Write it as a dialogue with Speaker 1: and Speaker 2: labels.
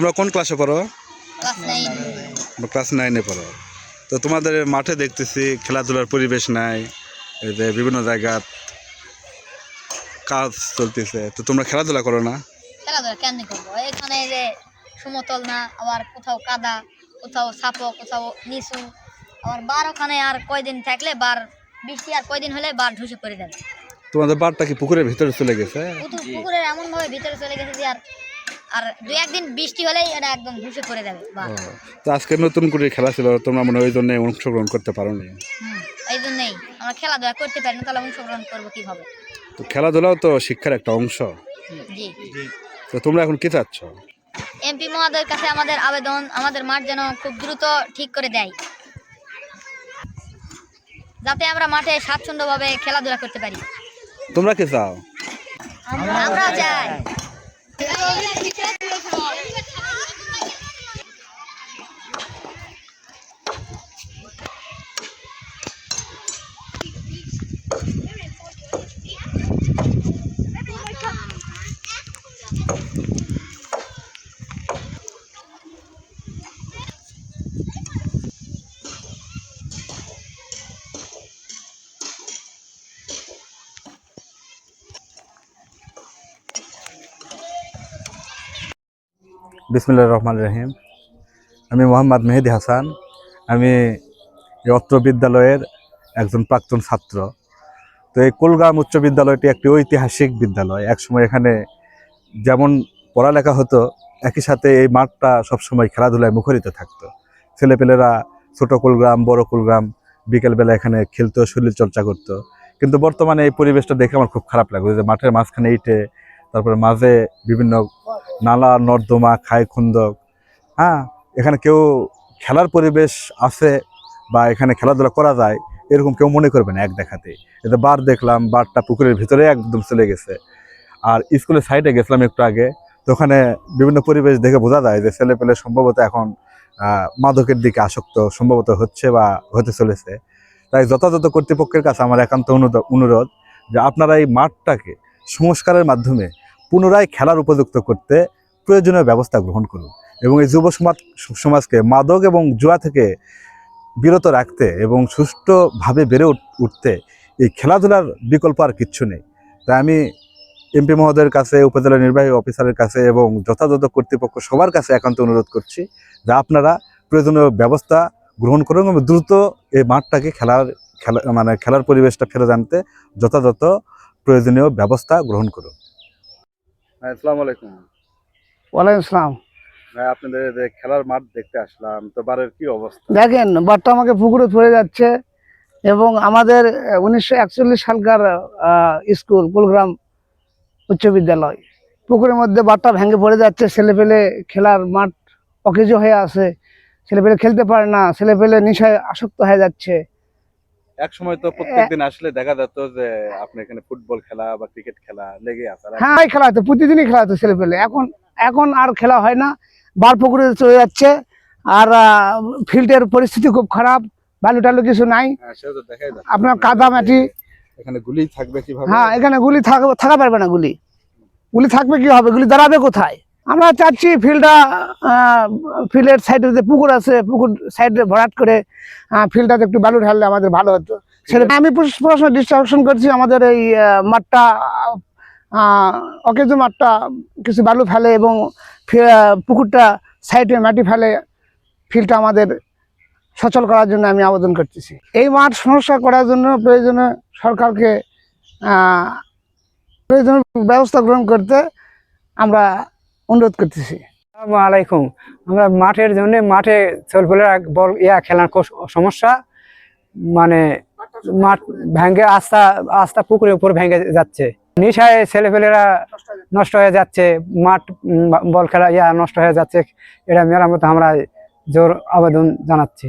Speaker 1: তোমরা কোন ক্লাসে পড়ো?
Speaker 2: ক্লাস 9।
Speaker 1: ক্লাস 9-এ পড়ো। তো তোমাদের মাঠে দেখতেছি খেলাধুলার পরিবেশ নাই, এই যে বিভিন্ন জায়গা কাজ চলতেছে, তো তোমরা খেলাধুলা করো না?
Speaker 2: খেলাধুলা কেন করবো? এখানে যে সমতল না, আবার কোথাও কাদা, কোথাও সাপো, কোথাও নিচু, আবার বার ওখানে আর কয়দিন থাকলে বার বৃষ্টি আর কয়দিন হলে বার ধসে পড়ে যাবে।
Speaker 1: তোমাদের বাড়টা কি পুকুরের ভিতরে চলে গেছে?
Speaker 2: পুকুরের এমন ভাবে ভিতরে চলে গেছে যে আর আর দুই একদিন বৃষ্টি হলেই এটা একদম ধসে পড়ে যাবে।
Speaker 1: তো আজকে নতুন করে খেলা ছিল, তোমরা মনে হয় ওই জন্য অংশগ্রহণ করতে পারোনি।
Speaker 2: এই জন্যই আমরা খেলাধুলা করতে পারি না, তাহলে অংশগ্রহণ করবো কিভাবে?
Speaker 1: তো খেলাধুলাও তো শিক্ষার একটা অংশ।
Speaker 2: জি।
Speaker 1: তো তোমরা এখন কি চাচ্ছ?
Speaker 2: এমপি মহোদয়ের কাছে আমাদের আবেদন, আমাদের মাঠ যেন খুব দ্রুত ঠিক করে দেয়, যাতে আমরা মাঠে স্বাচ্ছন্দ্যভাবে খেলাধুলা করতে পারি।
Speaker 1: তোমরা কি চাও?
Speaker 2: আমরা চাই।
Speaker 1: বিসমিল্লাহির রহমানির রহিম। আমি মোহাম্মদ মেহেদি হাসান। আমি এই অত্র বিদ্যালয়ের একজন প্রাক্তন ছাত্র। তো এই কুলগ্রাম উচ্চ বিদ্যালয়টি একটি ঐতিহাসিক বিদ্যালয়। একসময় এখানে যেমন পড়ালেখা হতো, একই সাথে এই মাঠটা সবসময় খেলাধুলায় মুখরিত থাকতো। ছেলেপেলেরা ছোট কুলগ্রাম, বড় কুলগ্রাম বিকেলবেলা এখানে খেলতো, শরীর চর্চা করতো। কিন্তু বর্তমানে এই পরিবেশটা দেখে আমার খুব খারাপ লাগলো, যে মাঠের মাঝখানে ইটে, তারপরে মাঝে বিভিন্ন নালা নর্দমা, খাই খুন্দক। এখানে কেউ খেলার পরিবেশ আছে বা এখানে খেলাধুলা করা যায় এরকম কেউ মনে করবে না এক দেখাতে। এতে বার দেখলাম, বারটা পুকুরের ভিতরে একদম চলে গেছে। আর স্কুলের সাইডে গেছিলাম একটু আগে, তো ওখানে বিভিন্ন পরিবেশ দেখে বোঝা যায় যে ছেলেপেলে সম্ভবত এখন মাদকের দিকে আসক্ত সম্ভবত হচ্ছে বা হতে চলেছে। তাই যথাযথ কর্তৃপক্ষের কাছে আমার একান্ত অনুরোধ যে আপনারা এই মাঠটাকে সংস্কারের মাধ্যমে পুনরায় খেলার উপযুক্ত করতে প্রয়োজনীয় ব্যবস্থা গ্রহণ করুন, এবং এই যুব সমাজকে মাদক এবং জুয়া থেকে বিরত রাখতে এবং সুষ্ঠুভাবে বেড়ে উঠতে এই খেলাধুলার বিকল্প আর কিচ্ছু নেই। তাই আমি এমপি মহোদয়ের কাছে, উপজেলা নির্বাহী অফিসারের কাছে এবং যথাযথ কর্তৃপক্ষ সবার কাছে একান্ত অনুরোধ করছি যে আপনারা প্রয়োজনীয় ব্যবস্থা গ্রহণ করুন এবং দ্রুত এই মাঠটাকে খেলার পরিবেশটা ফেরত আনতে যথাযথ প্রয়োজনীয় ব্যবস্থা গ্রহণ করুন। আসসালামু আলাইকুম।
Speaker 3: ওয়ালাইকুম আসসালাম।
Speaker 1: আপনাদের খেলার মাঠ দেখতে আসলাম, তো বারের কি অবস্থা?
Speaker 3: দেখেন, বারটা আমাকে পুকুরে পড়ে যাচ্ছে এবং আমাদের 1941 সালকার স্কুল কুলগ্রাম উচ্চ বিদ্যালয়, পুকুরের মধ্যে বারটা ভেঙে পড়ে যাচ্ছে। ছেলেপেলে খেলার মাঠ অকেজো হয়ে আছে, ছেলেপেলে খেলতে পারে না, ছেলেপেলে নেশায় আসক্ত হয়ে যাচ্ছে।
Speaker 1: এক সময় তো প্রত্যেকদিন আসলে দেখা যেত যে আপনি এখানে ফুটবল খেলা বা ক্রিকেট খেলা লেগে আছে।
Speaker 3: হ্যাঁ, খেলা হতো, প্রতিদিনই খেলা হতো ছেলেপেলে। এখন আর খেলা হয় না, বার পুকুরে চলে যাচ্ছে। আর ফিল্ডের পরিস্থিতি খুব খারাপ, বালু টালু কিছু নাই, আপনার কাদা মাটি।
Speaker 1: এখানে গুলি থাকবে কিভাবে?
Speaker 3: হ্যাঁ, এখানে গুলি থাকা পারবে না। গুলি থাকবে কিভাবে? গুলি দাঁড়াবে কোথায়? আমরা চাচ্ছি ফিল্ডের সাইডে যে পুকুর আছে, পুকুর সাইডে ভরাট করে ফিল্ডটাতে একটু বালু ঢাললে আমাদের ভালো হতো। সেটা আমি পড়াশোনা ডিস্ট্রাকশন করছি। আমাদের এই মাঠটা অকেজো মাঠটা কিছু বালু ফেলে এবং পুকুরটা সাইডে মাটি ফেলে। ফিল্ডটা আমাদের সচল করার জন্য আমি আবেদন করতেছি। এই মাঠ সংস্কার করার জন্য প্রয়োজনীয় সরকারকে প্রয়োজনীয় ব্যবস্থা গ্রহণ করতে আমরা অনুরোধ করতেছি।
Speaker 4: আসসালামু আলাইকুম। আমরা মাঠের জন্য, মাঠে ছেলেপেলেরা বল খেলার সমস্যা, মানে মাঠ ভেঙে আস্তা পুকুরের উপর ভেঙে যাচ্ছে। নেশায় ছেলেপেলেরা নষ্ট হয়ে যাচ্ছে, মাঠ বল খেলা নষ্ট হয়ে যাচ্ছে। এটা মেরামত আমরা জোর আবেদন জানাচ্ছি।